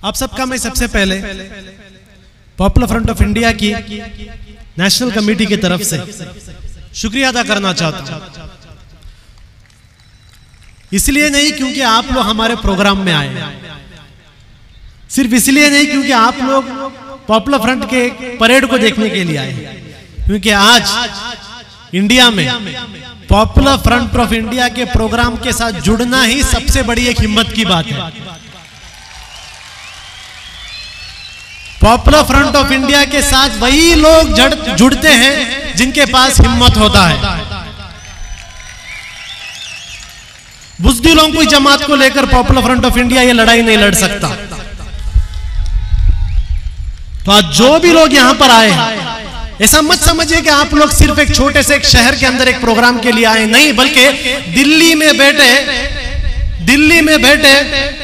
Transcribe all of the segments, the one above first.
आप सबका मैं सबसे पहले पॉपुलर फ्रंट ऑफ इंडिया की नेशनल कमेटी की तरफ से शुक्रिया अदा करना चाहता हूं। इसलिए नहीं क्योंकि आप लोग हमारे प्रोग्राम में आए, सिर्फ इसलिए नहीं क्योंकि आप लोग पॉपुलर फ्रंट के परेड को देखने के लिए आए, क्योंकि आज इंडिया में पॉपुलर फ्रंट ऑफ इंडिया के प्रोग्राम के साथ जुड़ना ही सबसे बड़ी एक हिम्मत की बात है। पॉपुलर फ्रंट ऑफ इंडिया के साथ वही लोग जुड़ते हैं जिनके पास हिम्मत होता है। बुज़दिलों की जमात को लेकर पॉपुलर फ्रंट ऑफ इंडिया ये लड़ाई नहीं लड़ सकता। तो आज जो भी लोग यहां पर आए हैं, ऐसा मत समझिए कि आप लोग सिर्फ एक छोटे से एक शहर के अंदर एक प्रोग्राम के लिए आए, नहीं, बल्कि दिल्ली में बैठे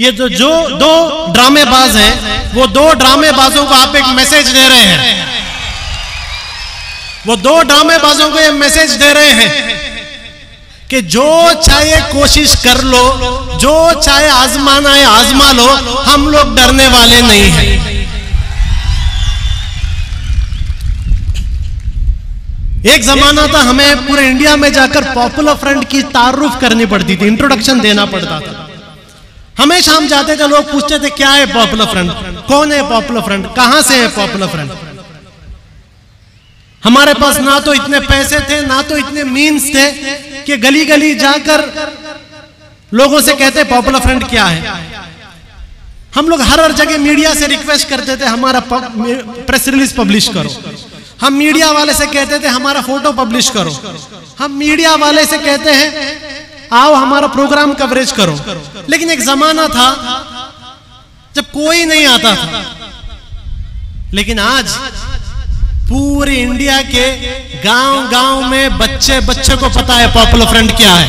ये जो दो ड्रामेबाज हैं, वो दो ड्रामेबाजों को आप एक मैसेज दे रहे हैं। वो दो ड्रामेबाजों को ये मैसेज दे रहे हैं कि जो चाहे कोशिश कर लो, जो चाहे आजमाना है आजमा लो, हम लोग डरने वाले नहीं हैं। एक जमाना था हमें पूरे इंडिया में जाकर पॉपुलर फ्रंट की तारुफ करनी पड़ती थी, इंट्रोडक्शन देना पड़ता था। हमेशा हम जाते थे, लोग पूछते थे क्या है पॉपुलर फ्रंट, कौन है पॉपुलर फ्रंट, कहां से है पॉपुलर फ्रंट। हमारे पास ना तो इतने पैसे थे, ना तो इतने मीन्स थे कि गली गली जाकर लोगों से कहते पॉपुलर फ्रंट क्या है। हम लोग हर जगह मीडिया से रिक्वेस्ट करते थे हमारा प्रेस रिलीज पब्लिश करो। हम मीडिया वाले से कहते थे हमारा फोटो पब्लिश करो। हम मीडिया वाले से कहते हैं आओ हमारा प्रोग्राम कवरेज करो। लेकिन एक जमाना था जब कोई नहीं आता था, लेकिन आज पूरे इंडिया के गांव गांव में बच्चे बच्चे को पता है पॉपुलर फ्रंट क्या है।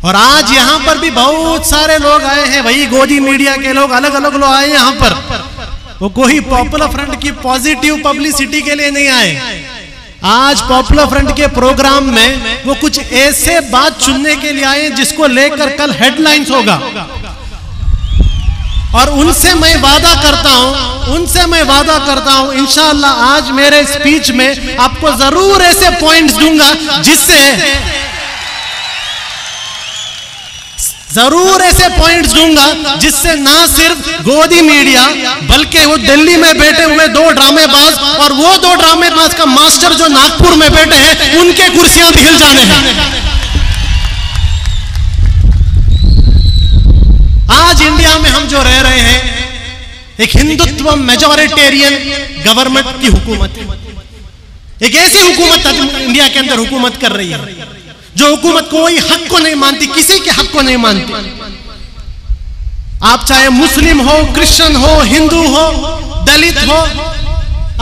और आज यहां पर भी बहुत सारे लोग आए हैं, वही गोदी मीडिया के लोग, अलग अलग लोग आए यहां पर। वो कोई पॉपुलर फ्रंट की पॉजिटिव पब्लिसिटी के लिए नहीं आए। आज पॉपुलर फ्रंट के प्रोग्राम में वो कुछ ऐसे बात चुनने के लिए आए जिसको लेकर कल हेडलाइंस होगा। और उनसे मैं वादा करता हूं इंशाअल्लाह आज मेरे स्पीच में आपको जरूर ऐसे पॉइंट्स दूंगा जिससे ना सिर्फ गोदी मीडिया बल्कि वो दिल्ली में बैठे हुए दो ड्रामेबाज और वो दो ड्रामेबाज का मास्टर जो नागपुर में बैठे हैं उनके कुर्सियां भी हिल जाने हैं। आज इंडिया में हम जो रह रहे हैं एक हिंदुत्व मेजॉरिटेरियन गवर्नमेंट की हुकूमत है। एक ऐसी हुकूमत इंडिया के अंदर हुकूमत कर रही है जो हुकूमत कोई हक को नहीं मानती, किसी के हक को नहीं मानती। आप चाहे मुस्लिम हो, क्रिश्चियन हो, हिंदू हो, दलित हो,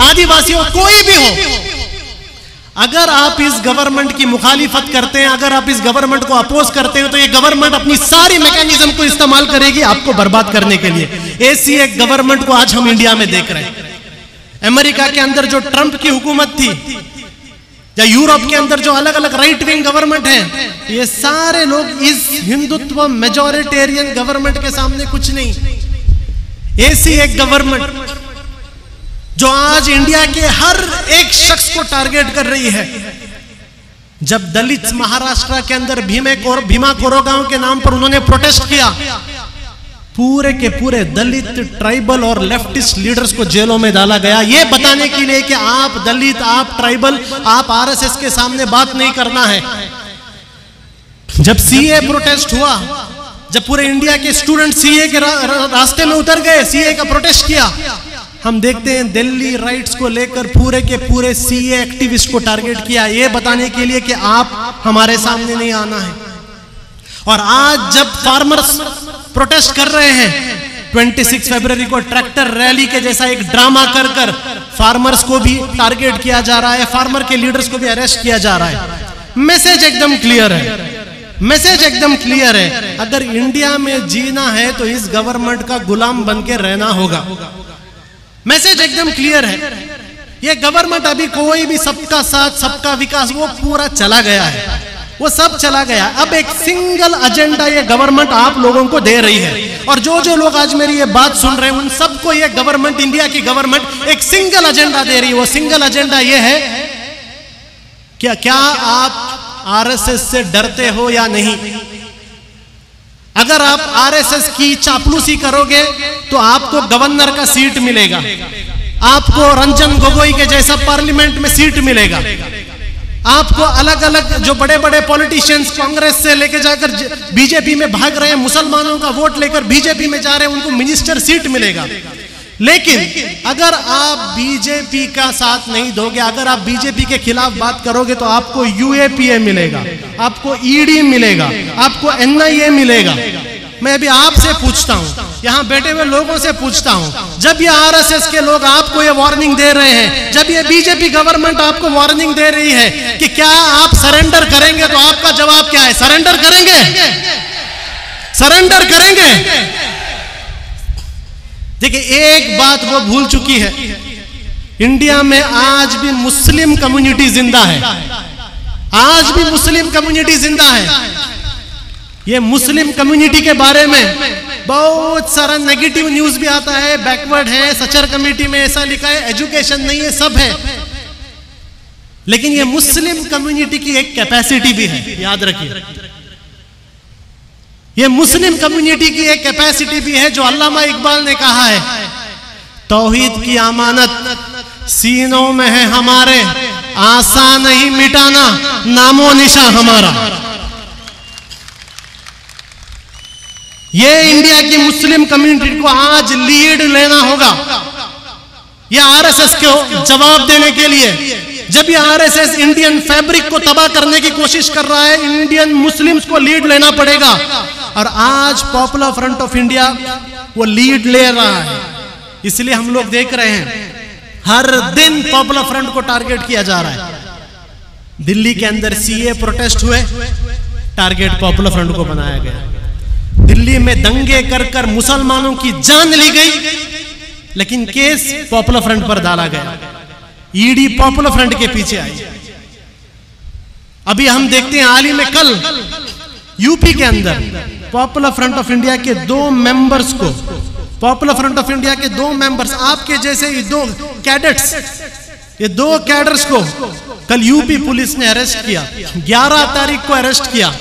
आदिवासी हो, कोई भी हो, अगर आप इस गवर्नमेंट की मुखालिफत करते हैं, अगर आप इस गवर्नमेंट को अपोज करते हैं, तो ये गवर्नमेंट अपनी सारी मैकेनिज्म को इस्तेमाल करेगी आपको बर्बाद करने के लिए। ऐसी एक गवर्नमेंट को आज हम इंडिया में देख रहे हैं। अमेरिका के अंदर जो ट्रंप की हुकूमत थी, या यूरोप के अंदर जो अलग अलग राइट विंग गवर्नमेंट है, ये सारे लोग इस हिंदुत्व मेजॉरिटेरियन गवर्नमेंट के सामने कुछ नहीं। ऐसी एक गवर्नमेंट जो आज इंडिया के हर एक शख्स को टारगेट कर रही है। जब दलित महाराष्ट्र के अंदर भीमा कोरेगांव के नाम पर उन्होंने प्रोटेस्ट किया, पूरे के पूरे दलित, ट्राइबल और लेफ्टिस्ट लीडर्स को जेलों में डाला गया, ये बताने के लिए कि आप दलित, आप ट्राइबल, आप आरएसएस के सामने बात नहीं करना है। जब सीए प्रोटेस्ट हुआ, जब पूरे इंडिया के स्टूडेंट सीए के रास्ते में उतर गए, सीए का प्रोटेस्ट किया, हम देखते हैं दिल्ली राइट्स को लेकर पूरे के पूरे सीए एक्टिविस्ट को टारगेट किया, ये बताने के लिए कि आप हमारे सामने नहीं आना है। और आज जब फार्मर्स प्रोटेस्ट कर रहे हैं, 26 फरवरी को ट्रैक्टर रैली के जैसा एक ड्रामा कर फार्मर्स को भी टारगेट किया जा रहा है, फार्मर के लीडर्स को भी अरेस्ट किया जा रहा है। मैसेज एकदम क्लियर है, अगर इंडिया में जीना है तो इस गवर्नमेंट का गुलाम बन के रहना होगा। मैसेज एकदम क्लियर है। ये गवर्नमेंट अभी कोई भी सबका साथ सबका विकास वो पूरा चला गया है। वो सब चला गया। अब एक सिंगल एजेंडा ये गवर्नमेंट आप लोगों को दे रही है, और जो जो लोग आज मेरी ये बात सुन रहे हैं उन सबको ये गवर्नमेंट, इंडिया की गवर्नमेंट एक सिंगल एजेंडा दे रही है। वो सिंगल एजेंडा ये है, क्या आप आरएसएस से डरते हो या नहीं? अगर आप आरएसएस की चापलूसी करोगे तो आपको गवर्नर का सीट मिलेगा, आपको रंजन गोगोई के जैसा पार्लियामेंट में सीट मिलेगा, आपको अलग अलग जो बड़े बड़े पॉलिटिशियंस कांग्रेस से लेकर जाकर बीजेपी में भाग रहे हैं, मुसलमानों का वोट लेकर बीजेपी में जा रहे हैं, उनको मिनिस्टर सीट मिलेगा। लेकिन अगर आप बीजेपी का साथ नहीं दोगे, अगर आप बीजेपी के खिलाफ बात करोगे तो आपको यूएपीए मिलेगा, आपको ईडी मिलेगा, आपको एनआईए मिलेगा। मैं अभी आपसे पूछता हूं, यहां बैठे हुए लोगों से पूछता हूं, जब ये आरएसएस के लोग आपको ये वार्निंग दे रहे हैं, जब ये बीजेपी गवर्नमेंट आपको वार्निंग दे रही है कि क्या आप सरेंडर करेंगे, तो आपका जवाब क्या है? सरेंडर करेंगे? सरेंडर करेंगे? देखिए, एक बात वो भूल चुकी है, इंडिया में आज भी मुस्लिम कम्युनिटी जिंदा है, आज भी मुस्लिम कम्युनिटी जिंदा है। ये मुस्लिम कम्युनिटी के बारे में बहुत सारा नेगेटिव न्यूज भी आता है, बैकवर्ड है, सचर कमेटी में ऐसा लिखा है, एजुकेशन नहीं है, सब है। लेकिन ये मुस्लिम कम्युनिटी की एक कैपेसिटी भी है, याद रखिए, ये मुस्लिम कम्युनिटी की एक कैपेसिटी भी है, जो अल्लामा इकबाल ने कहा है, तौहीद की अमानत सीनों में है हमारे, आसान नहीं मिटाना नामो निशा हमारा। ये इंडिया की मुस्लिम कम्युनिटी को आज लीड लेना होगा, ये आरएसएस को जवाब देने के लिए। जब ये आरएसएस इंडियन फैब्रिक को तबाह करने की कोशिश कर रहा है, इंडियन मुस्लिम्स को लीड लेना पड़ेगा। और आज पॉपुलर फ्रंट ऑफ इंडिया वो लीड ले रहा है, इसलिए हम लोग देख रहे हैं हर दिन पॉपुलर फ्रंट को टारगेट किया जा रहा है। दिल्ली के अंदर सीए प्रोटेस्ट हुए, टारगेट पॉपुलर फ्रंट को बनाया गया। दिल्ली में दंगे कर कर मुसलमानों की जान ली गई, लेकिन केस पॉपुलर फ्रंट पर डाला गया, ईडी पॉपुलर फ्रंट के पीछे आई। अभी हम देखते हैं हाल ही में कल यूपी के अंदर पॉपुलर फ्रंट ऑफ इंडिया के 2 मेंबर्स को, पॉपुलर फ्रंट ऑफ इंडिया के 2 मेंबर्स, आपके जैसे ये 2 कैडेट्स, ये 2 कैडर्स को कल यूपी पुलिस ने अरेस्ट किया। 11 तारीख को अरेस्ट किया,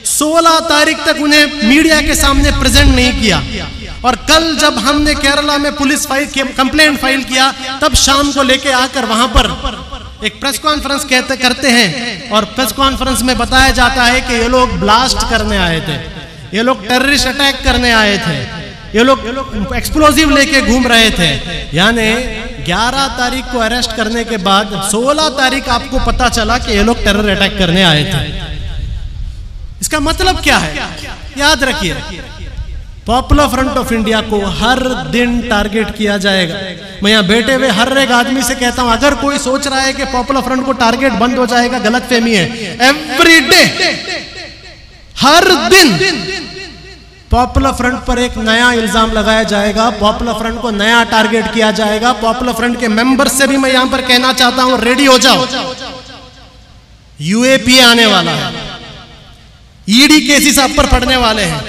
16 तारीख तक उन्हें मीडिया के सामने प्रेजेंट नहीं किया। और कल जब हमने केरला में पुलिस कंप्लेंट फाइल किया, तब शाम को लेके आकर वहां पर एक प्रेस कॉन्फ्रेंस करते हैं, और प्रेस कॉन्फ्रेंस में बताया जाता है कि ये लोग ब्लास्ट करने आए थे, ये लोग टेररिस्ट अटैक करने आए थे, ये लोग एक्सप्लोजिव लेके घूम रहे थे। यानी 11 तारीख को अरेस्ट करने के बाद 16 तारीख आपको पता चला कि ये लोग टेरर अटैक करने आए थे। इसका मतलब क्या है? याद रखिए, पॉपुलर फ्रंट ऑफ इंडिया को हर दिन टारगेट किया जाएगा। मैं यहां बैठे हुए हर एक आदमी से कहता हूं, अगर कोई सोच रहा है कि पॉपुलर फ्रंट को टारगेट बंद हो जाएगा, गलतफहमी है। एवरी डे, हर दिन पॉपुलर फ्रंट पर एक नया इल्जाम लगाया जाएगा, पॉपुलर फ्रंट को नया टारगेट किया जाएगा। पॉपुलर फ्रंट के मेंबर से भी मैं यहां पर कहना चाहता हूं, रेडी हो जाओ, यूएपीए आने वाला है, ईडी केसेस आप पर पड़ने वाले हैं,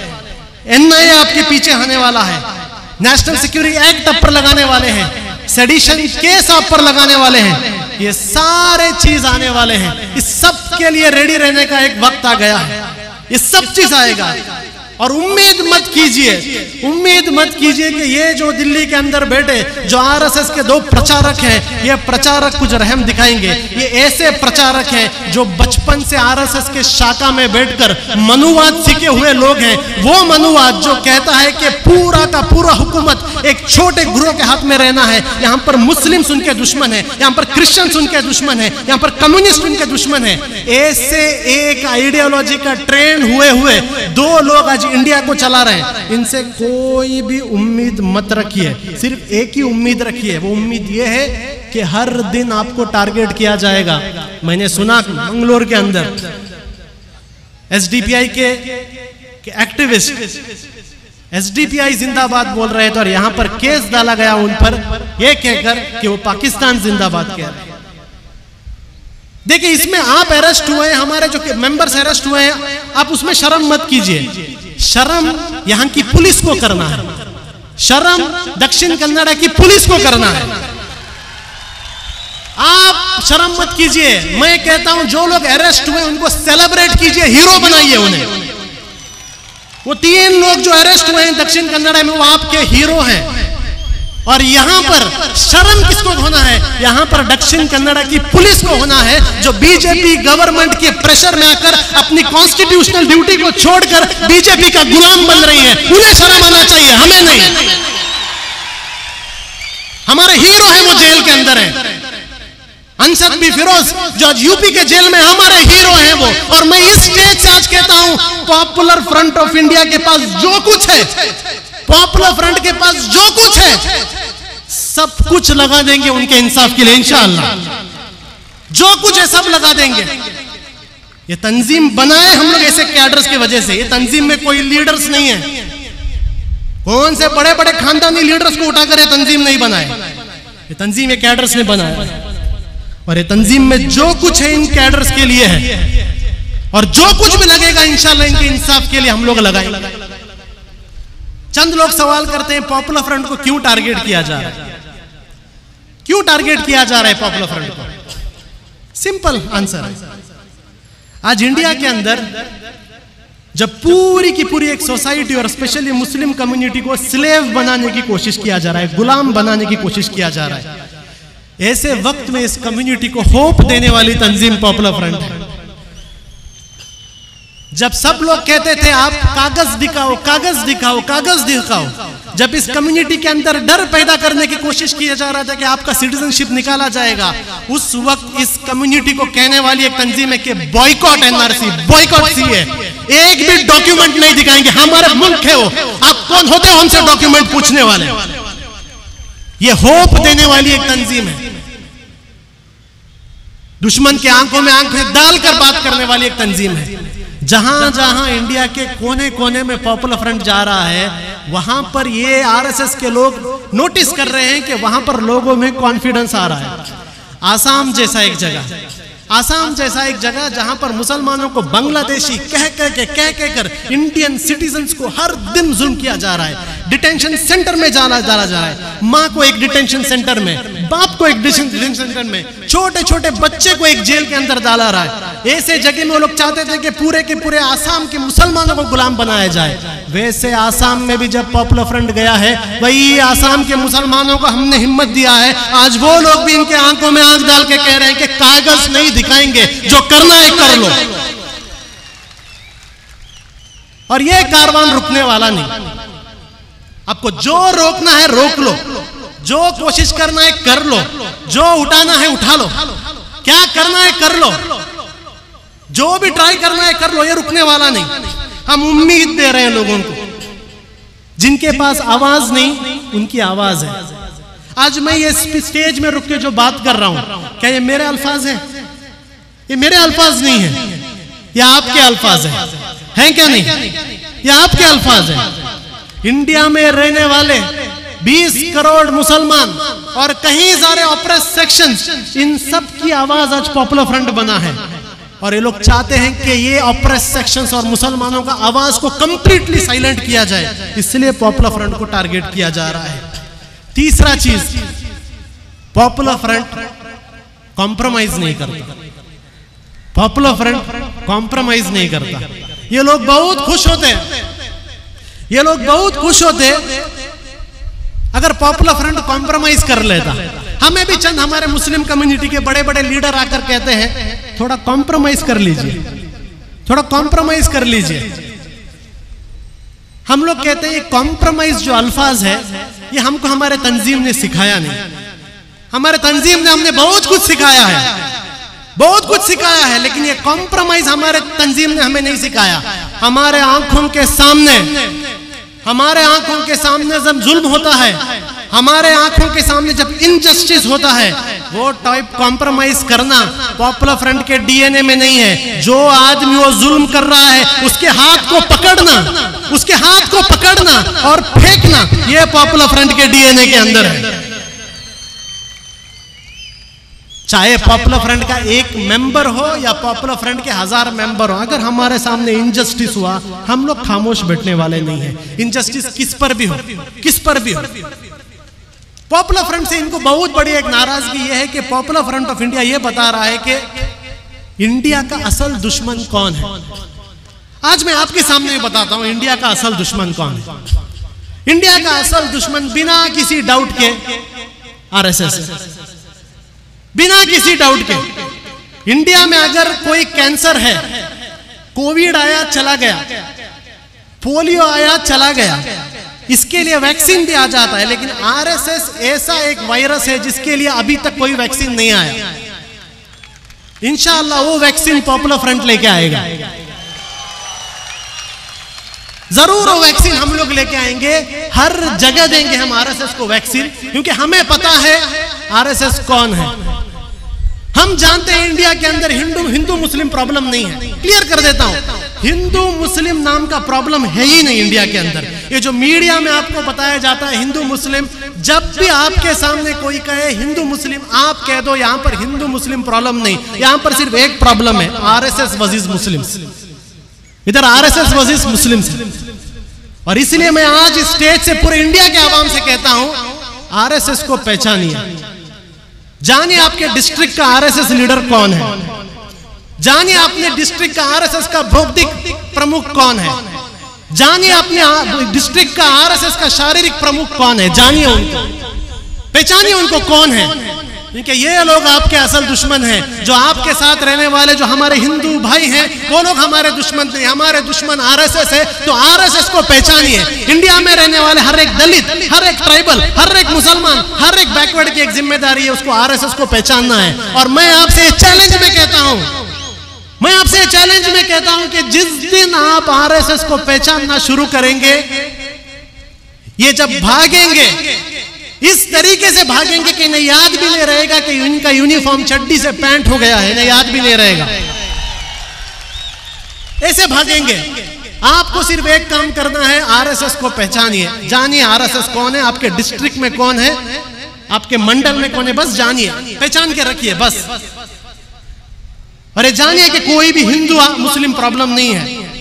एनआईए आपके पीछे आने वाला है, नेशनल सिक्योरिटी एक्ट आप पर लगाने वाले हैं, सेडिशन केस आप पर लगाने वाले हैं, ये सारे चीज आने वाले हैं। इस सब के लिए रेडी रहने का एक वक्त आ गया है, ये सब चीज आएगा। और उम्मीद मत कीजिए, उम्मीद मत कीजिए कि ये जो दिल्ली के अंदर बैठे जो आरएसएस के 2 प्रचारक हैं, ये प्रचारक कुछ रहम दिखाएंगे। ये ऐसे प्रचारक हैं जो बचपन से आरएसएस के शाखा में बैठकर मनुवाद सीखे हुए लोग हैं। वो मनुवाद जो कहता है कि पूरा का पूरा हुकूमत एक छोटे ग्रोह के हाथ में रहना है, यहाँ पर मुस्लिम्स उनके दुश्मन है, यहाँ पर क्रिश्चियंस उनके दुश्मन है, यहाँ पर कम्युनिस्ट उनके दुश्मन है। ऐसे एक आइडियोलॉजी का ट्रेंड हुए 2 लोग आज इंडिया को चला रहे हैं। इनसे कोई भी उम्मीद मत रखिए, सिर्फ एक ही उम्मीद रखिए, वो उम्मीद ये है कि हर दिन आपको टारगेट किया जाएगा। मैंने सुना मंगलोर के अंदर एसडीपीआई के एक्टिविस्ट एसडीपीआई जिंदाबाद बोल रहे थे, और यहां पर केस डाला गया उन पर, यह कहकर कि वो पाकिस्तान जिंदाबाद कह रहे हैं। देखिए, इसमें आप अरेस्ट हुए हैं, हमारे जो मेंबर्स अरेस्ट हुए हैं, आप उसमें शर्म मत कीजिए। शर्म यहां की पुलिस को करना है, शर्म दक्षिण कन्नड़ा की पुलिस को करना है। आप शर्म मत कीजिए। मैं कहता हूं जो लोग अरेस्ट हुए उनको सेलिब्रेट कीजिए, हीरो बनाइए उन्हें। वो 3 लोग जो अरेस्ट हुए हैं दक्षिण कन्नड़ा में, वो आपके हीरो हैं। और यहां पर शर्म किसको होना है? यहां पर दक्षिण कन्नड़ा की पुलिस को होना है, जो बीजेपी गवर्नमेंट के प्रेशर में आकर अपनी कॉन्स्टिट्यूशनल ड्यूटी को छोड़कर बीजेपी का गुलाम बन रही है। उन्हें शर्म आना चाहिए, हमें नहीं। हमारे हीरो हैं, वो जेल के अंदर हैं। अंसद बी फिरोज जो आज यूपी के जेल में, हमारे हीरो हैं वो। और मैं इस स्टेज से आज कहता हूं, पॉपुलर फ्रंट ऑफ इंडिया के पास जो कुछ है, पॉपुलर फ्रंट के पास जो कुछ है, सब कुछ लगा देंगे उनके इंसाफ के लिए इंशाअल्लाह। जो कुछ है सब लगा देंगे। ये तंजीम बनाए हम लोग ऐसे कैडर्स की वजह से। ये तंजीम में कोई लीडर्स नहीं है, कौन से बड़े बड़े खानदानी लीडर्स को उठाकर ये तंजीम नहीं बनाए। ये तंजीम ये कैडर्स ने बनाया, और ये तंजीम में जो कुछ है इन कैडर्स के लिए है। और जो कुछ भी लगेगा इंशाअल्लाह इनके इंसाफ के लिए हम लोग लगाएंगे। चंद लोग सवाल करते हैं पॉपुलर फ्रंट को क्यों टारगेट किया जा रहा है, क्यों टारगेट किया जा रहा है पॉपुलर फ्रंट को? सिंपल आंसर है, आज इंडिया के अंदर जब पूरी की पूरी एक सोसाइटी और स्पेशली मुस्लिम कम्युनिटी को स्लेव बनाने की कोशिश किया जा रहा है, गुलाम बनाने की कोशिश किया जा रहा है, ऐसे वक्त में इस कम्युनिटी को होप देने वाली तंजीम पॉपुलर फ्रंट है। जब सब लोग कहते थे आप कागज दिखाओ, कागज दिखाओ, कागज दिखाओ, जब इस कम्युनिटी के अंदर डर पैदा करने की कोशिश किया जा रहा था कि आपका सिटीजनशिप निकाला जाएगा, उस वक्त इस कम्युनिटी को कहने वाली एक तंजीम है कि बॉयकॉट एनआरसी, बॉयकॉट सीए। एक भी डॉक्यूमेंट नहीं दिखाएंगे, हमारे मुल्क है वो, आप कौन होते हो हमसे डॉक्यूमेंट पूछने वाले? ये होप देने वाली एक तंजीम है, दुश्मन के आंखों में आंखें डालकर बात करने वाली एक तंजीम है। जहां जहां इंडिया के कोने कोने में पॉपुलर फ्रंट जा रहा है, वहां पर ये आरएसएस के लोग नोटिस कर रहे हैं कि वहां पर लोगों में कॉन्फिडेंस आ रहा है। आसाम जैसा एक जगह, आसाम जैसा एक जगह जहां पर मुसलमानों को बांग्लादेशी कह कर इंडियन सिटीजन्स को हर दिन जुल्म किया जा रहा है, डिटेंशन सेंटर में डाला जा रहा है। माँ को एक डिटेंशन सेंटर में, बाप को एक डिटेंशन सेंटर में, छोटे छोटे बच्चे को एक जेल के अंदर डाला रहा है। ऐसे जगह में वो लोग चाहते थे कि पूरे के पूरे आसाम के मुसलमानों को गुलाम बनाया जाए। वैसे आसाम में भी जब पॉपुलर फ्रंट गया है, वही आसाम के मुसलमानों को हमने हिम्मत दिया है। आज वो लोग भी इनके आंखों में आंख डाल के कह रहे हैं कि कागज नहीं दिखाएंगे, जो करना है कर लो। और ये कारवान रुकने वाला नहीं। आपको जो रोकना है रोक लो, जो कोशिश करना है कर लो, जो उठाना है उठा लो, क्या करना है कर लो, जो भी ट्राई करना है कर लो। ये रुकने वाला नहीं। हम उम्मीद दे रहे हैं लोगों को, जिनके पास आवाज नहीं उनकी आवाज है। आज मैं ये स्टेज में रुक के जो बात कर रहा हूं, क्या ये मेरे अल्फाज हैं? ये मेरे अल्फाज नहीं है, ये आपके अल्फाज हैं क्या नहीं? ये आपके अल्फाज हैं। इंडिया में रहने वाले 20 करोड़ मुसलमान और कहीं सारे ऑप्रेस सेक्शंस, इन सब की आवाज आज पॉपुलर फ्रंट बना है। और ये लोग चाहते हैं कि ये ऑप्रेस सेक्शंस और मुसलमानों का आवाज को कंप्लीटली साइलेंट किया जाए, इसलिए पॉपुलर फ्रंट को टारगेट किया जा रहा है। तीसरा चीज, पॉपुलर फ्रंट कॉम्प्रोमाइज नहीं करता। पॉपुलर फ्रंट कॉम्प्रोमाइज नहीं करता। ये लोग बहुत खुश होते हैं, ये लोग बहुत खुश होते अगर पॉपुलर फ्रंट कॉम्प्रोमाइज कर लेता। हमें भी चंद हमारे मुस्लिम कम्युनिटी के बड़े बड़े लीडर आकर कहते हैं थोड़ा कॉम्प्रोमाइज कर लीजिए, थोड़ा कॉम्प्रोमाइज कर लीजिए। हम लोग कहते हैं ये कॉम्प्रोमाइज जो अल्फाज है, ये हमको हमारे तंजीम ने सिखाया नहीं। हमारे तंजीम ने हमने बहुत कुछ सिखाया है, बहुत कुछ सिखाया है, लेकिन ये कॉम्प्रोमाइज हमारे तंजीम ने हमें नहीं सिखाया। हमारे आंखों के सामने, हमारे आंखों के सामने जब जुल्म होता है, हमारे आंखों के सामने जब इनजस्टिस होता है, वो टाइप कॉम्प्रोमाइज करना पॉपुलर फ्रंट के डीएनए में नहीं है। जो आदमी वो जुल्म कर रहा है उसके हाथ को पकड़ना, उसके हाथ को पकड़ना और फेंकना, ये पॉपुलर फ्रंट के डीएनए के अंदर है। चाहे पॉपुलर फ्रंट का एक मेंबर हो या पॉपुलर फ्रंट के 1000 मेंबर हो, अगर हमारे सामने इनजस्टिस हुआ, हम लोग खामोश बैठने वाले नहीं है। इनजस्टिस किस पर भी हो, किस पर भी हो। पॉपुलर फ्रंट से इनको बहुत बड़ी एक नाराजगी यह है कि पॉपुलर फ्रंट ऑफ इंडिया यह बता रहा है कि इंडिया का असल दुश्मन कौन है। आज मैं आपके सामने बताता हूं इंडिया का असल दुश्मन कौन है। इंडिया का असल दुश्मन बिना किसी डाउट के आरएसएस है, बिना किसी डाउट के। इंडिया में अगर कोई कैंसर है, कोविड आया चला गया, पोलियो आया चला गया, इसके लिए वैक्सीन भी आ जाता है, लेकिन आरएसएस ऐसा एक वायरस है जिसके लिए अभी तक कोई वैक्सीन नहीं आया। इंशाअल्लाह वो वैक्सीन पॉपुलर फ्रंट लेके आएगा, जरूर वो वैक्सीन हम लोग लेके आएंगे, हर जगह देंगे हम आरएसएस को वैक्सीन, क्योंकि हमें पता है आरएसएस कौन है। हम जानते हैं इंडिया के अंदर हिंदू मुस्लिम प्रॉब्लम नहीं है। क्लियर कर देता हूं, हिंदू मुस्लिम नाम का प्रॉब्लम है ही नहीं इंडिया के अंदर। ये जो मीडिया में आपको बताया जाता है हिंदू मुस्लिम, जब भी आपके सामने कोई कहे हिंदू मुस्लिम, आप कह दो यहां पर हिंदू मुस्लिम प्रॉब्लम नहीं, यहां पर सिर्फ एक प्रॉब्लम है, आरएसएस वर्सेस मुस्लिम। इधर आरएसएस वर्सेस मुस्लिम। और इसलिए मैं आज स्टेज से पूरे इंडिया के आवाम से कहता हूं, आरएसएस को पहचानिए। जानिए आपके डिस्ट्रिक्ट का आरएसएस लीडर कौन है, जानिए अपने डिस्ट्रिक्ट का आरएसएस का बौद्धिक प्रमुख कौन है, जानिए अपने डिस्ट्रिक्ट का आरएसएस का शारीरिक प्रमुख कौन है, जानिए उनको, पहचानिए उनको कौन है। क्योंकि ये लोग आपके असल दुश्मन हैं। जो आपके साथ रहने वाले जो हमारे हिंदू भाई हैं, वो लोग हमारे दुश्मन नहीं, हमारे दुश्मन आरएसएस है। तो आरएसएस को पहचानिए। इंडिया में रहने वाले हर एक दलित, हर एक ट्राइबल, हर एक मुसलमान, हर एक बैकवर्ड की एक जिम्मेदारी है, उसको आरएसएस को पहचानना है। और मैं आपसे चैलेंज में कहता हूं, मैं आपसे चैलेंज में कहता हूं कि जिस दिन आप आरएसएस को पहचानना शुरू करेंगे, ये जब भागेंगे इस तरीके से भागेंगे कि इन्हें याद भी नहीं रहेगा कि इनका यूनिफॉर्म चड्डी से पैंट हो गया है, इन्हें याद भी नहीं रहेगा। ऐसे भागेंगे। आपको सिर्फ एक काम करना है, आरएसएस को पहचानिए, जानिए आरएसएस कौन है, आपके डिस्ट्रिक्ट में कौन है, आपके मंडल में कौन है, बस जानिए, पहचान के रखिए बस। अरे जानिए कि कोई भी हिंदू मुस्लिम प्रॉब्लम नहीं है।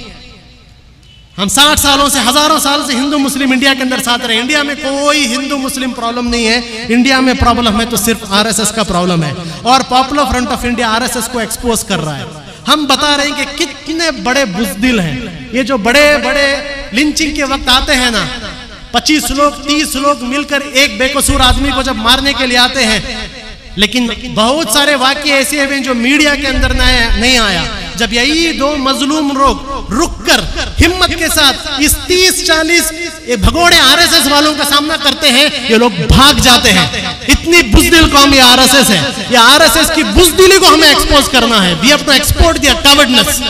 हम 60 सालों से, हजारों साल से हिंदू मुस्लिम इंडिया के अंदर साथ रहे। इंडिया में कोई हिंदू मुस्लिम प्रॉब्लम नहीं है। इंडिया में प्रॉब्लम है तो सिर्फ आरएसएस का प्रॉब्लम है। और popular front of India RSS को एक्सपोज कर रहा है। हम बता रहे हैं कि कितने बड़े बुज़दिल हैं। ये जो बड़े बड़े लिंचिंग के वक्त आते हैं ना, 25 लोग 30 लोग मिलकर एक बेकसूर आदमी को जब मारने के लिए आते हैं, लेकिन बहुत सारे वाक्य ऐसे हैं जो मीडिया के अंदर नहीं आया। जब यही दो मजलूम लोग रुककर हिम्मत के साथ इस 30-40 भगोड़े आरएसएस वालों का सामना करते हैं, ये लोग भाग जाते हैं। इतनी बुज़दिल कौम ये आरएसएस है। ये आरएसएस की बुज़दिली को हमें एक्सपोज करना है। We have to export their cowardness.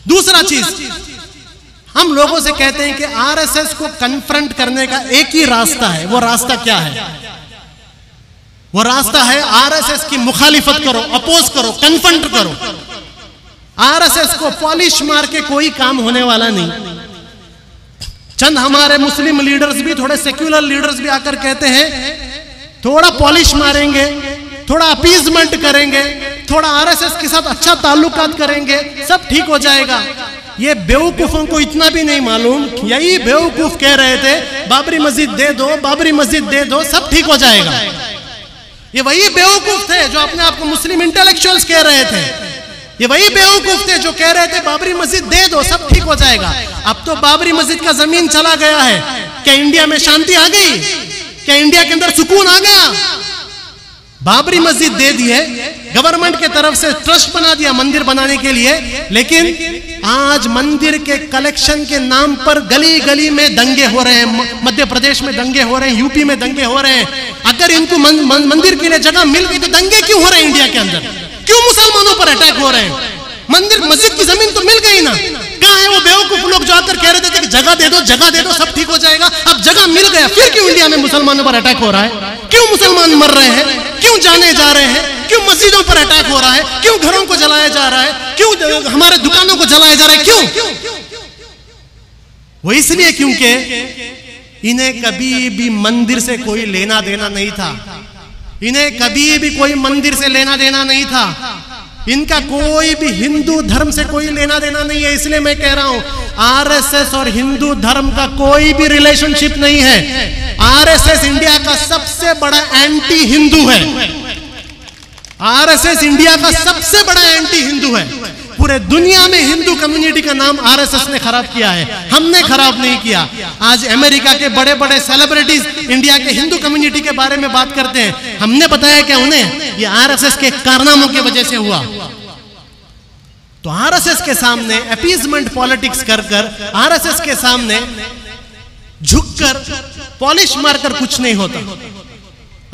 दूसरा चीज, हम लोगों से कहते हैं कि आरएसएस को कन्फ्रंट करने का एक ही रास्ता है। वो रास्ता क्या है? वो रास्ता है आरएसएस की मुखालिफत करो, अपोज करो, कन्फ्रंट करो। आरएसएस को पॉलिश मार के कोई काम होने वाला नहीं। चंद हमारे मुस्लिम लीडर्स भी, थोड़े सेक्युलर लीडर्स भी आकर कहते हैं थोड़ा पॉलिश मारेंगे, थोड़ा अपीजमेंट करेंगे, थोड़ा आरएसएस के साथ अच्छा ताल्लुकात करेंगे, सब ठीक हो जाएगा। ये बेवकूफों को इतना भी नहीं मालूम, यही बेवकूफ कह रहे थे बाबरी मस्जिद दे दो, बाबरी मस्जिद दे दो, सब ठीक हो जाएगा। ये वही बेवकूफ थे जो अपने आप को मुस्लिम इंटेलेक्चुअल्स कह रहे थे। ये वही बेवकूफ थे जो कह रहे थे बाबरी मस्जिद दे दो, सब ठीक हो जाएगा। अब तो बाबरी मस्जिद का जमीन चला गया है। क्या इंडिया में शांति आ गई? क्या इंडिया के अंदर सुकून आ गया? बाबरी मस्जिद दे दी है, गवर्नमेंट के तरफ से ट्रस्ट बना दिया मंदिर बनाने के लिए, लेकिन आज मंदिर के कलेक्शन के नाम पर गली गली में दंगे हो रहे हैं। मध्य प्रदेश में दंगे हो रहे हैं, यूपी में दंगे हो रहे हैं। अगर इनको मंदिर के लिए जगह मिल गई तो दंगे क्यों हो रहे हैं इंडिया के अंदर? क्यों मुसलमानों पर अटैक हो रहे हैं? मंदिर मस्जिद की जमीन तो मिल गई ना। कहां है वो बेवकूफ लोग जो आकर कह रहे थे कि जगह दे दो, जगह दे दो, सब ठीक हो जाएगा? अब जगह मिल गया, फिर क्यों इंडिया में मुसलमानों पर अटैक हो रहा है? क्यों मुसलमान मर रहे हैं? क्यों जाने जा रहे हैं? क्यों मस्जिदों पर अटैक हो रहा है? क्यों घरों को जलाया जा रहा है? क्यों हमारे दुकानों को जलाया जा रहा है? क्यों? वो इसलिए क्योंकि इन्हें कभी भी मंदिर से कोई लेना देना नहीं था। इन्हें कभी भी कोई मंदिर से लेना देना नहीं था, इनका कोई भी हिंदू धर्म से कोई लेना देना नहीं है। इसलिए मैं कह रहा हूं आरएसएस और हिंदू धर्म का कोई भी रिलेशनशिप नहीं है। आरएसएस इंडिया का सबसे बड़ा एंटी हिंदू है। आरएसएस इंडिया का सबसे बड़ा एंटी हिंदू है। पूरे दुनिया में हिंदू कम्युनिटी का नाम आरएसएस ने खराब किया है, हमने खराब नहीं किया। आज अमेरिका के बड़े बड़े सेलिब्रिटीज इंडिया के हिंदू कम्युनिटी के बारे में बात करते हैं, हमने बताया क्या उन्हें? ये आरएसएस के कारनामों की वजह से हुआ। तो आरएसएस के सामने अपीजमेंट पॉलिटिक्स कर कर, आरएसएस के सामने झुककर पॉलिश मारकर कुछ नहीं होता।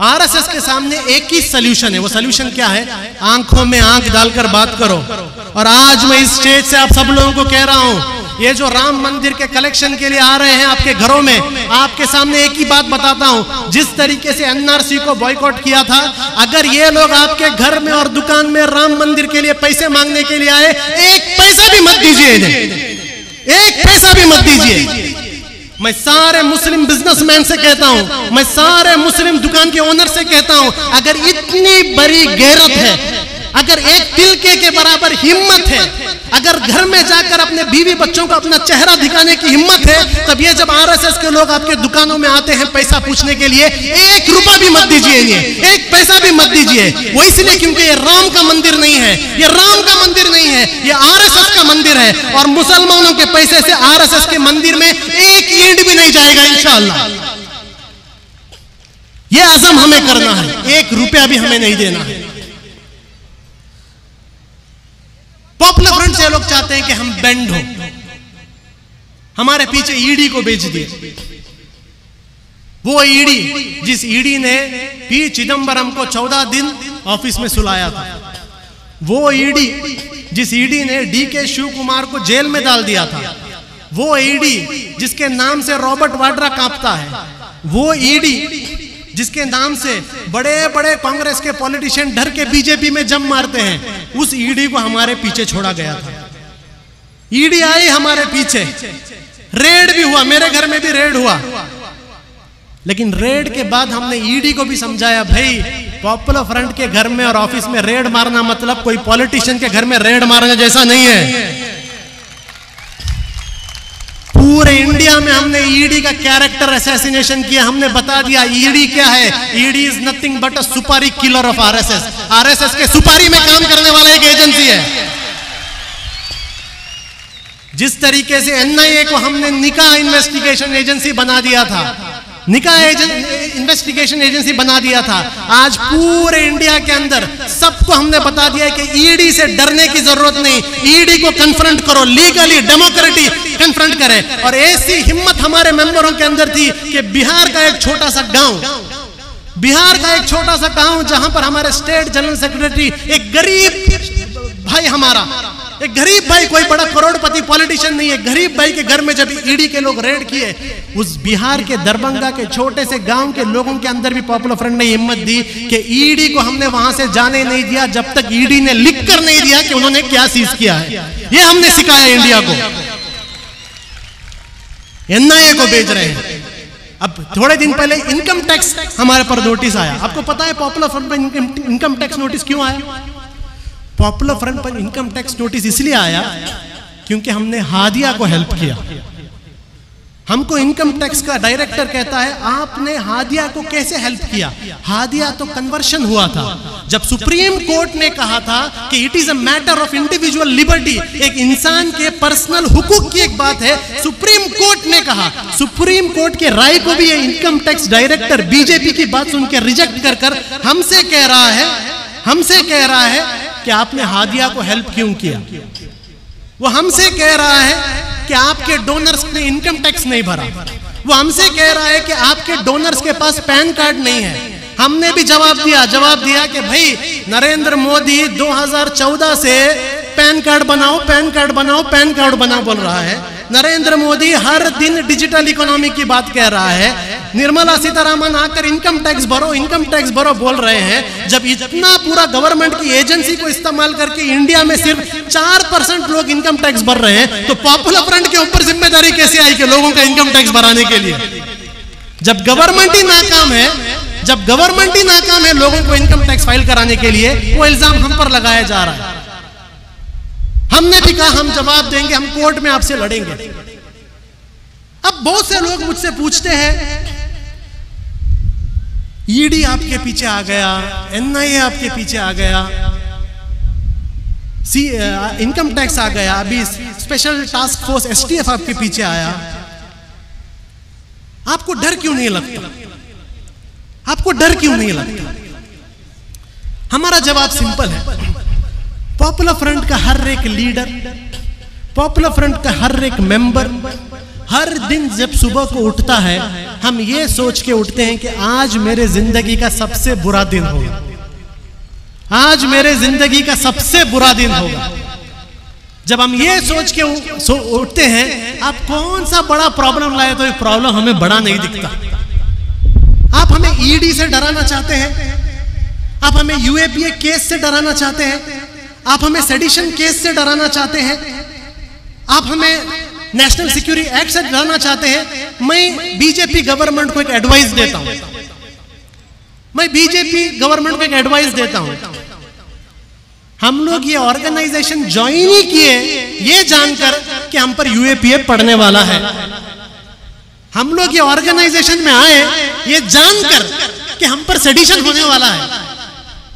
आरएसएस के सामने एक ही सॉल्यूशन है। वो सॉल्यूशन क्या है? आंखों में आंख डालकर बात करो। और आज मैं इस स्टेज से आप सब लोगों को कह रहा हूं, ये जो राम मंदिर के कलेक्शन के लिए आ रहे हैं आपके घरों में, आपके सामने एक ही बात बताता हूं, जिस तरीके से एनआरसी को बॉयकॉट किया था, अगर ये लोग आपके घर में और दुकान में राम मंदिर के लिए पैसे मांगने के लिए आए, एक पैसा भी मत दीजिए इन्हें, एक पैसा भी मत दीजिए। मैं सारे मुस्लिम बिजनेसमैन से कहता हूं, मैं सारे मुस्लिम दुकान के ओनर से कहता हूं, अगर इतनी बड़ी गैरत है, अगर एक तिलके के बराबर हिम्मत है, अगर घर में जाकर अपने बीवी बच्चों को अपना चेहरा दिखाने की हिम्मत है, तब ये जब आरएसएस के लोग आपके दुकानों में आते हैं पैसा पूछने के लिए, एक रुपया भी मत दीजिए इन्हें, एक पैसा भी मत दीजिए। वो इसलिए क्योंकि ये राम का मंदिर नहीं है, ये राम का मंदिर नहीं है, ये आरएसएस का मंदिर है। और मुसलमानों के पैसे से आरएसएस के मंदिर में एक ईंट भी नहीं जाएगा इंशाअल्लाह। ये अज़म हमें करना है, एक रुपया भी हमें नहीं देना है। पॉपुलर फ्रंट से लोग चाहते हैं कि हम बेंड हो, हमारे पीछे ईडी को बेच दिए। वो ईडी जिस ईडी ने पी चिदंबरम को 14 दिन ऑफिस में सुलाया था, वो ईडी जिस ईडी ने डीके शिव कुमार को जेल में डाल दिया था, वो ईडी जिसके नाम से रॉबर्ट वाड्रा कांपता है, वो ईडी जिसके नाम से बड़े बड़े कांग्रेस के पॉलिटिशियन डर के बीजेपी में जम मारते हैं, उस ईडी को हमारे पीछे छोड़ा गया था। ईडी आई हमारे पीछे, रेड भी हुआ, मेरे घर में भी रेड हुआ, लेकिन रेड के बाद हमने ईडी को भी समझाया, भाई पॉपुलर फ्रंट के घर में और ऑफिस में रेड मारना मतलब कोई पॉलिटिशियन के घर में रेड मारने जैसा नहीं है। पूरे इंडिया में हमने ईडी का कैरेक्टर असैसिनेशन किया, हमने बता दिया ईडी क्या है। ईडी इज नथिंग बट अ सुपारी किलर ऑफ आरएसएस। आरएसएस के सुपारी में काम करने वाला एक एजेंसी है। जिस तरीके से एनआईए को हमने निकाह इन्वेस्टिगेशन एजेंसी बना दिया था, निकाह इन्वेस्टिगेशन एजेंसी बना दिया था, आज पूरे इंडिया के अंदर सबको हमने बता दिया कि ईडी से डरने की जरूरत नहीं, ईडी को कन्फ्रंट करो, लीगली डेमोक्रेटिक कन्फ्रंट करें। और ऐसी हिम्मत हमारे मेंबरों के अंदर थी कि बिहार का एक छोटा सा गांव जहां पर हमारे स्टेट जनरल सेक्रेटरी, एक गरीब भाई, हमारा एक गरीब भाई, कोई बड़ा करोड़पति पॉलिटिशियन नहीं है, गरीब भाई के घर में जब ईडी के लोग रेड किए, उस बिहार के दरभंगा के छोटे से गांव के लोगों के अंदर भी पॉपुलर फ्रंट ने हिम्मत दी कि ईडी को हमने वहां से जाने नहीं दिया जब तक ईडी ने लिख कर नहीं दिया कि उन्होंने क्या सीज किया है। ये हमने सिखाया इंडिया को। एनआईए को भेज रहे हैं। अब थोड़े दिन पहले इनकम टैक्स हमारे पर नोटिस आया। आपको पता है पॉपुलर फ्रंट पर इनकम टैक्स नोटिस क्यों आया? पॉपुलर फ्रंट पर इनकम टैक्स नोटिस इसलिए आया क्योंकि हमने हादिया को हेल्प किया। हमको इनकम टैक्स का डायरेक्टर कहता है, आपने हादिया को कैसे हेल्प किया? हादिया तो कन्वर्शन हुआ था। जब सुप्रीम कोर्ट ने कहा था कि it is a matter of individual liberty, एक इंसान के पर्सनल हुकूक की एक बात है, सुप्रीम कोर्ट ने कहा, सुप्रीम कोर्ट के राय को भी ये इनकम टैक्स डायरेक्टर बीजेपी की बात सुन के रिजेक्ट कर हमसे कह रहा है कि आपने हादिया को हेल्प क्यों किया। वो हमसे कह रहा है कि आपके डोनर्स ने इनकम टैक्स नहीं भरा। वो हमसे कह रहा है कि आपके डोनर्स के पास पैन कार्ड नहीं है। हमने भी जवाब दिया कि भाई नरेंद्र मोदी 2014 से पैन कार्ड बनाओ बोल रहा है। नरेंद्र मोदी हर दिन डिजिटल इकोनॉमी की बात कह रहा है। निर्मला सीतारामन आकर इनकम टैक्स भरो बोल रहे हैं। जब इतना पूरा गवर्नमेंट की एजेंसी को इस्तेमाल करके इंडिया में सिर्फ 4% लोग इनकम टैक्स भर रहे हैं, तो पॉपुलर फ्रंट के ऊपर जिम्मेदारी कैसे आई कि लोगों का इनकम टैक्स भराने के लिए? जब गवर्नमेंट ही नाकाम है जब गवर्नमेंट ही नाकाम है लोगों को इनकम टैक्स फाइल कराने के लिए, वो इल्जाम हम पर लगाया जा रहा है। हमने भी कहा हम जवाब देंगे, हम कोर्ट में आपसे लड़ेंगे। अब बहुत से लोग मुझसे पूछते हैं, ईडी आपके पीछे आ गया, एनआईए आपके पीछे आ गया, इनकम टैक्स आ गया, अभी स्पेशल टास्क फोर्स एसटीएफ आपके पीछे आया, आपको डर क्यों नहीं लगता? आपको डर क्यों नहीं लगता? हमारा जवाब सिंपल है। पॉपुलर फ्रंट का हर एक लीडर, पॉपुलर फ्रंट का हर एक मेंबर हर दिन जब सुबह को उठता है, हम ये सोच के उठते हैं कि आज मेरे जिंदगी का सबसे बुरा दिन होगा, आज मेरे जिंदगी का सबसे बुरा दिन होगा। जब हम ये सोच के उठते हैं, आप कौन सा बड़ा प्रॉब्लम लाए तो ये प्रॉब्लम हमें बड़ा नहीं दिखता। आप हमें ईडी से डराना चाहते हैं, आप हमें यूएपीए केस से डराना चाहते हैं, आप हमें सेडिशन केस से डराना चाहते हैं, आप हमें नेशनल सिक्योरिटी एक्ट से डराना चाहते हैं। मैं बीजेपी गवर्नमेंट को एक एडवाइस देता हूं, मैं बीजेपी गवर्नमेंट को एक एडवाइस देता हूं, हम लोग ये ऑर्गेनाइजेशन ज्वाइन ही किए ये जानकर कि हम पर यूएपीए पड़ने वाला है। हम लोग ये ऑर्गेनाइजेशन में आए ये जानकर कि हम पर सेडिशन होने वाला है।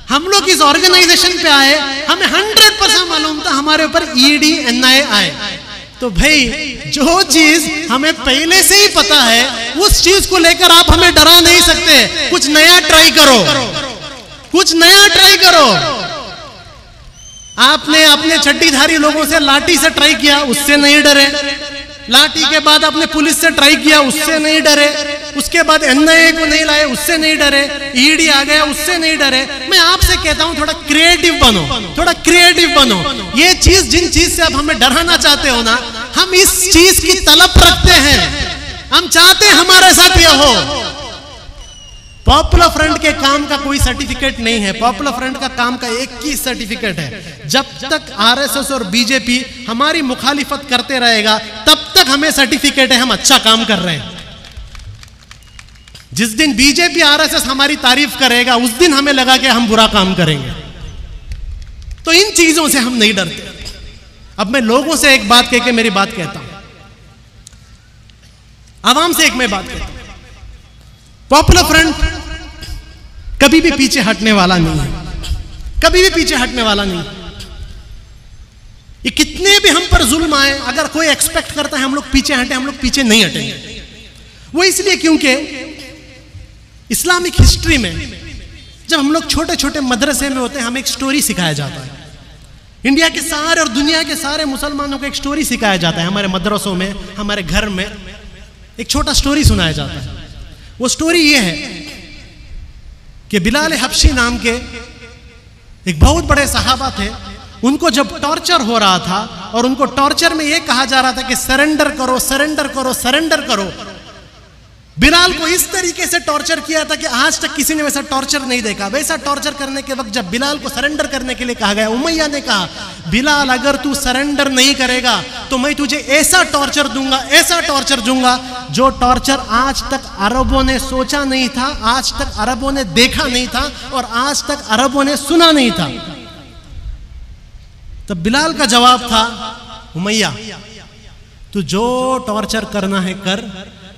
हम लोग इस ऑर्गेनाइजेशन पे आए, हमें 100% मालूम था हमारे ऊपर ईडी एनआईए आए। तो भाई जो चीज हमें पहले से ही पता है, उस चीज को लेकर आप हमें डरा नहीं सकते। कुछ नया ट्राई करो, कुछ नया ट्राई करो। आपने अपने चड्डीधारी लोगों से लाठी से ट्राई किया, उससे नहीं डरे। लाठी के बाद आपने पुलिस से ट्राई किया, उससे नहीं डरे। उसके बाद एनआईए को नहीं लाए, उससे नहीं डरे। ईडी आ गया, उससे नहीं डरे। मैं आपसे कहता हूं थोड़ा क्रिएटिव बनो, थोड़ा क्रिएटिव बनो। ये चीज जिन चीज से आप हमें डराना चाहते हो ना, हम इस चीज की तलब रखते हैं, हम चाहते हैं हमारे साथ ये हो। पॉपुलर फ्रंट के काम का कोई सर्टिफिकेट नहीं है। पॉपुलर फ्रंट का काम का एक ही सर्टिफिकेट है, जब तक आरएसएस और बीजेपी हमारी मुखालिफत करते रहेगा तब तक हमें सर्टिफिकेट है हम अच्छा काम कर रहे हैं। जिस दिन बीजेपी आरएसएस हमारी तारीफ करेगा उस दिन हमें लगा कि हम बुरा काम करेंगे। तो इन चीजों से हम नहीं डरते। अब मैं लोगों से एक बात कह के मेरी बात कहता हूं, आवाम से एक मैं बात कहता हूं। पॉपुलर फ्रंट कभी भी पीछे हटने वाला नहीं है, कभी भी पीछे हटने वाला नहीं। ये कितने भी हम पर जुल्म आए, अगर कोई एक्सपेक्ट करता है हम लोग पीछे हटे, हम लोग पीछे नहीं हटेंगे। वो इसलिए क्योंकि इस्लामिक हिस्ट्री में जब हम लोग छोटे छोटे मदरसे में होते हैं, हमें एक स्टोरी सिखाया जाता है। इंडिया के सारे और दुनिया के सारे मुसलमानों को एक स्टोरी सिखाया जाता है। हमारे मदरसों में, हमारे घर में एक छोटा स्टोरी सुनाया जाता है। वो स्टोरी ये है कि बिलाल हबशी नाम के एक बहुत बड़े सहाबा थे। उनको जब टॉर्चर हो रहा था और उनको टॉर्चर में ये कहा जा रहा था कि सरेंडर करो, सरेंडर करो, सरेंडर करो, बिलाल को इस तरीके से टॉर्चर किया था कि आज तक किसी ने वैसा टॉर्चर नहीं देखा। वैसा टॉर्चर करने के वक्त जब बिलाल को सरेंडर करने के लिए कहा गया, उमैया ने कहा, बिलाल अगर तू सरेंडर नहीं करेगा तो मैं तुझे ऐसा टॉर्चर दूंगा, ऐसा टॉर्चर दूंगा जो टॉर्चर आज तक अरबों ने सोचा नहीं था, आज तक अरबों ने देखा नहीं था और आज तक अरबों ने सुना नहीं था। तब बिलाल का जवाब था, उमैया तू जो टॉर्चर करना है कर,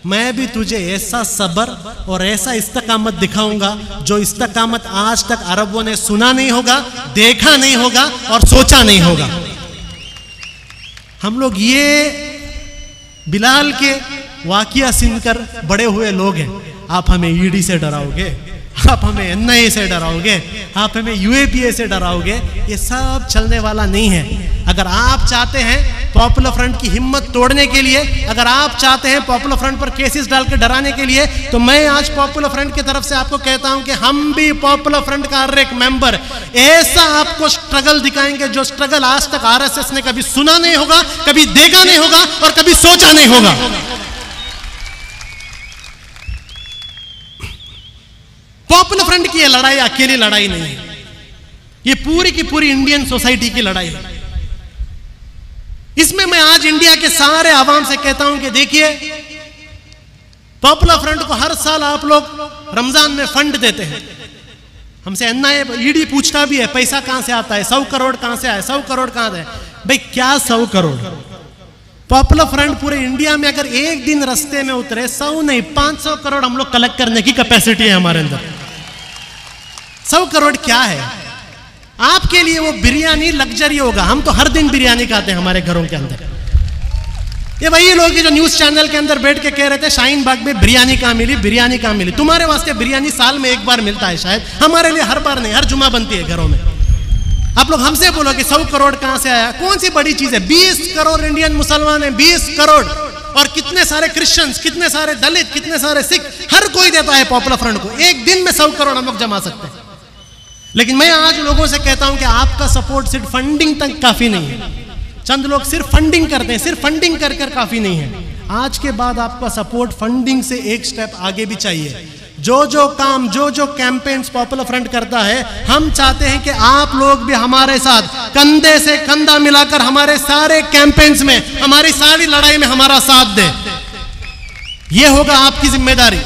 मैं भी तुझे ऐसा सबर और ऐसा इस्तकामत दिखाऊंगा जो इस्तकामत आज तक अरबों ने सुना नहीं होगा, देखा नहीं होगा और सोचा नहीं होगा। हम लोग ये बिलाल के वाकिया सुनकर बड़े हुए लोग हैं। आप हमें ईडी से डराओगे, आप हमें एनआईए से डराओगे, आप हमें यूएपीए से डराओगे, ये सब चलने वाला नहीं है। अगर आप चाहते हैं पॉपुलर फ्रंट की हिम्मत तोड़ने के लिए, अगर आप चाहते हैं पॉपुलर फ्रंट पर केसेस डाल के डराने के लिए, तो मैं आज पॉपुलर फ्रंट की तरफ से आपको कहता हूं कि हम भी पॉपुलर फ्रंट का हर एक मेंबर ऐसा आपको स्ट्रगल दिखाएंगे जो स्ट्रगल आज तक आरएसएस ने कभी सुना नहीं होगा, कभी देखा नहीं होगा और कभी सोचा नहीं होगा। पॉपुलर फ्रंट की यह लड़ाई अकेली लड़ाई नहीं है, ये पूरी की पूरी इंडियन सोसाइटी की लड़ाई है। इसमें मैं आज इंडिया के सारे आवाम से कहता हूं कि देखिए, पॉपुलर फ्रंट को हर साल आप लोग रमजान में फंड देते हैं। हमसे एनआईए ईडी पूछता भी है पैसा कहां से आता है, 100 करोड़ कहां से आया, 100 करोड़ कहां से? भाई क्या 100 करोड़? पॉपुलर फ्रंट पूरे इंडिया में अगर एक दिन रास्ते में उतरे, 100 नहीं 500 करोड़ हम लोग कलेक्ट करने की कैपेसिटी है हमारे अंदर। 100 करोड़ क्या है आपके लिए? वो बिरयानी लग्जरी होगा। हम तो हर दिन बिरयानी खाते हैं हमारे घरों के अंदर। ये वही लोग जो न्यूज चैनल के अंदर बैठ के कह रहे थे शाहीन बाग में बिरयानी कहां मिली, बिरयानी कहां मिली। तुम्हारे वास्ते बिरयानी साल में एक बार मिलता है शायद, हमारे लिए हर बार नहीं, हर जुमा बनती है घरों में। आप लोग हमसे बोलो कि 100 करोड़ कहां से आया? कौन सी बड़ी चीज है? 20 करोड़ इंडियन मुसलमान हैं, 20 करोड़, और कितने सारे क्रिश्चियंस, कितने सारे दलित, कितने सारे सिख, हर कोई देता है पॉपुलर फ्रंट को। एक दिन में 100 करोड़ हम लोग जमा सकते हैं। लेकिन मैं आज लोगों से कहता हूं कि आपका सपोर्ट सिर्फ फंडिंग तक काफी नहीं है। चंद लोग सिर्फ फंडिंग करते हैं, सिर्फ फंडिंग कर कर काफी नहीं है। आज के बाद आपका सपोर्ट फंडिंग से एक स्टेप आगे भी चाहिए। जो काम, जो कैंपेन्स पॉपुलर फ्रंट करता है, हम चाहते हैं कि आप लोग भी हमारे साथ कंधे से कंधा मिलाकर हमारे सारे कैंपेन्स में, हमारी सारी लड़ाई में हमारा साथ दें। यह होगा आपकी जिम्मेदारी।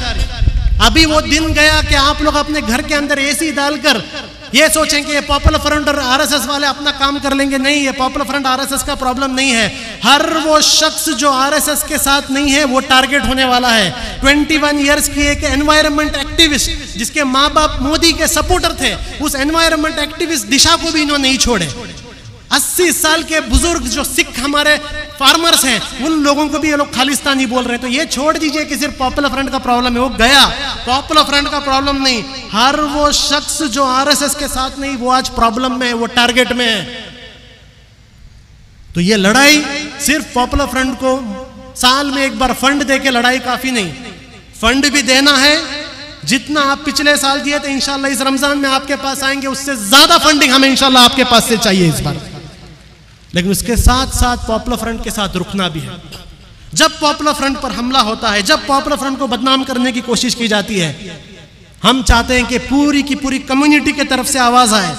अभी वो दिन गया कि आप लोग अपने घर के अंदर एसी डालकर ये सोचें कि ये पॉपुलर फ्रंट और आरएसएस वाले अपना काम कर लेंगे। नहीं, ये पॉपुलर फ्रंट आरएसएस का प्रॉब्लम नहीं है। हर वो शख्स जो आरएसएस के साथ नहीं है वो टारगेट होने वाला है। 21 इयर्स की एक एनवायरनमेंट एक्टिविस्ट जिसके माँ बाप मोदी के सपोर्टर थे, उस एनवायरनमेंट एक्टिविस्ट दिशा को भी इन्होंने नहीं छोड़े। 80 साल के बुजुर्ग जो सिख हमारे फार्मर्स हैं, उन लोगों को भी ये लोग खालिस्तानी बोल रहे हैं। तो ये छोड़ दीजिए कि सिर्फ पॉपुलर फ्रंट का प्रॉब्लम है, वो गया। पॉपुलर फ्रंट का प्रॉब्लम नहीं, हर वो शख्स जो आरएसएस के साथ नहीं, वो आज प्रॉब्लम में है, वो टारगेट में है। तो ये लड़ाई सिर्फ पॉपुलर फ्रंट को साल में एक बार फंड देके लड़ाई काफी नहीं, फंड भी देना है। जितना आप पिछले साल दिए थे, इंशाल्लाह इस रमजान में आपके पास आएंगे, उससे ज्यादा फंडिंग हमें इंशाल्लाह आपके पास से चाहिए इस बार। लेकिन उसके साथ साथ पॉपुलर फ्रंट के साथ रुकना भी है। जब पॉपुलर फ्रंट पर हमला होता है, जब पॉपुलर फ्रंट को बदनाम करने की कोशिश की जाती है, हम चाहते हैं कि पूरी की पूरी कम्युनिटी की तरफ से आवाज आए,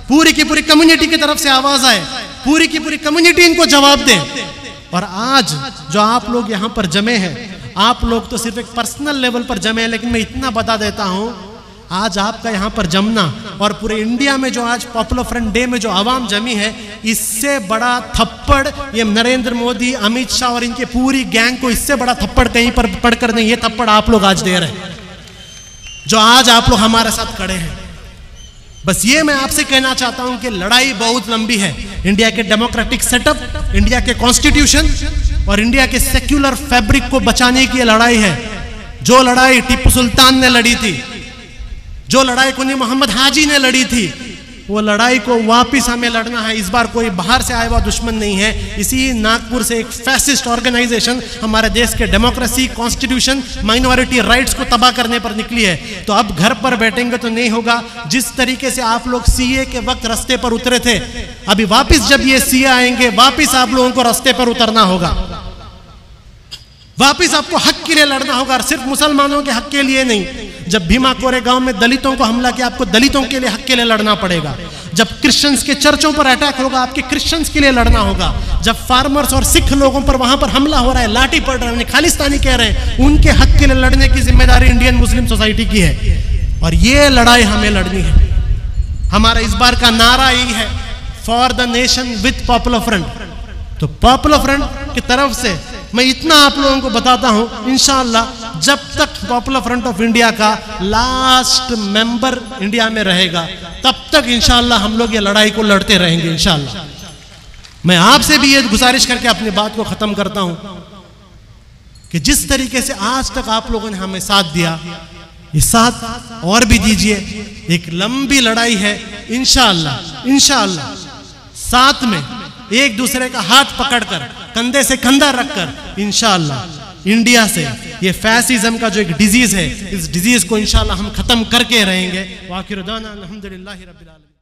पूरी की पूरी कम्युनिटी की तरफ से आवाज आए, पूरी की पूरी कम्युनिटी इनको जवाब दे। और आज जो आप लोग यहां पर जमे हैं, आप लोग तो सिर्फ एक पर्सनल लेवल पर जमे हैं, लेकिन मैं इतना बता देता हूं, आज आपका यहां पर जमना और पूरे इंडिया में जो आज पॉपुलर फ्रंट डे में जो आवाम जमी है, इससे बड़ा थप्पड़ ये नरेंद्र मोदी, अमित शाह और इनके पूरी गैंग को इससे बड़ा थप्पड़ कहीं पर पड़कर नहीं, ये थप्पड़ आप लोग आज दे रहे हैं, जो आज आप लोग हमारे साथ खड़े हैं। बस ये मैं आपसे कहना चाहता हूं कि लड़ाई बहुत लंबी है। इंडिया के डेमोक्रेटिक सेटअप, इंडिया के कॉन्स्टिट्यूशन और इंडिया के सेक्युलर फैब्रिक को बचाने की लड़ाई है। जो लड़ाई टीपू सुल्तान ने लड़ी थी, जो लड़ाई कुनी मोहम्मद हाजी ने लड़ी थी, वो लड़ाई को वापिस हमें लड़ना है। इस बार कोई बाहर से आया हुआ दुश्मन नहीं है। इसी नागपुर से एक फैसिस्ट ऑर्गेनाइजेशन हमारे देश के डेमोक्रेसी, कॉन्स्टिट्यूशन, माइनॉरिटी राइट्स को तबाह करने पर निकली है। तो अब घर पर बैठेंगे तो नहीं होगा। जिस तरीके से आप लोग सीए के वक्त रास्ते पर उतरे थे, अभी वापिस जब ये सीए आएंगे, वापिस आप लोगों को रास्ते पर उतरना होगा। वापिस आपको हक के लिए लड़ना होगा, और सिर्फ मुसलमानों के हक के लिए नहीं। जब भीमा कोरेगांव में दलितों को हमला किया, आपको दलितों के लिए हक के लिए लड़ना पड़ेगा। जब क्रिश्चियंस के चर्चों पर अटैक होगा, आपके क्रिश्चियंस के लिए लड़ना होगा। जब फार्मर्स और सिख लोगों पर वहां पर हमला हो रहा है, लाठी पड़ रहा है, खालिस्तानी कह रहे हैं, उनके हक के लिए लड़ने की जिम्मेदारी इंडियन मुस्लिम सोसाइटी की है। और ये लड़ाई हमें लड़नी है। हमारा इस बार का नारा यही है, for the nation with popular front. तो पॉपुलर फ्रंट की तरफ से मैं इतना आप लोगों को बताता हूं, इंशाअल्लाह जब तक पॉपुलर फ्रंट ऑफ इंडिया का लास्ट मेंबर इंडिया में रहेगा, तब तक इंशाअल्लाह हम लोग ये लड़ाई को लड़ते रहेंगे इंशाअल्लाह। मैं आपसे भी ये गुजारिश करके अपनी बात को खत्म करता हूं कि जिस तरीके से आज तक आप लोगों ने हमें साथ दिया, ये साथ और भी दीजिए। एक लंबी लड़ाई है, इंशाअल्लाह इंशाअल्लाह साथ में एक दूसरे का हाथ पकड़कर, कंधे से कंधा रखकर इंशाअल्लाह इंडिया से ये फैसिज्म का जो एक डिजीज है, इस डिजीज को इंशाअल्लाह हम खत्म करके रहेंगे। वाकिर दाना अल्हम्दुलिल्लाहि रब्बिल आलमीन।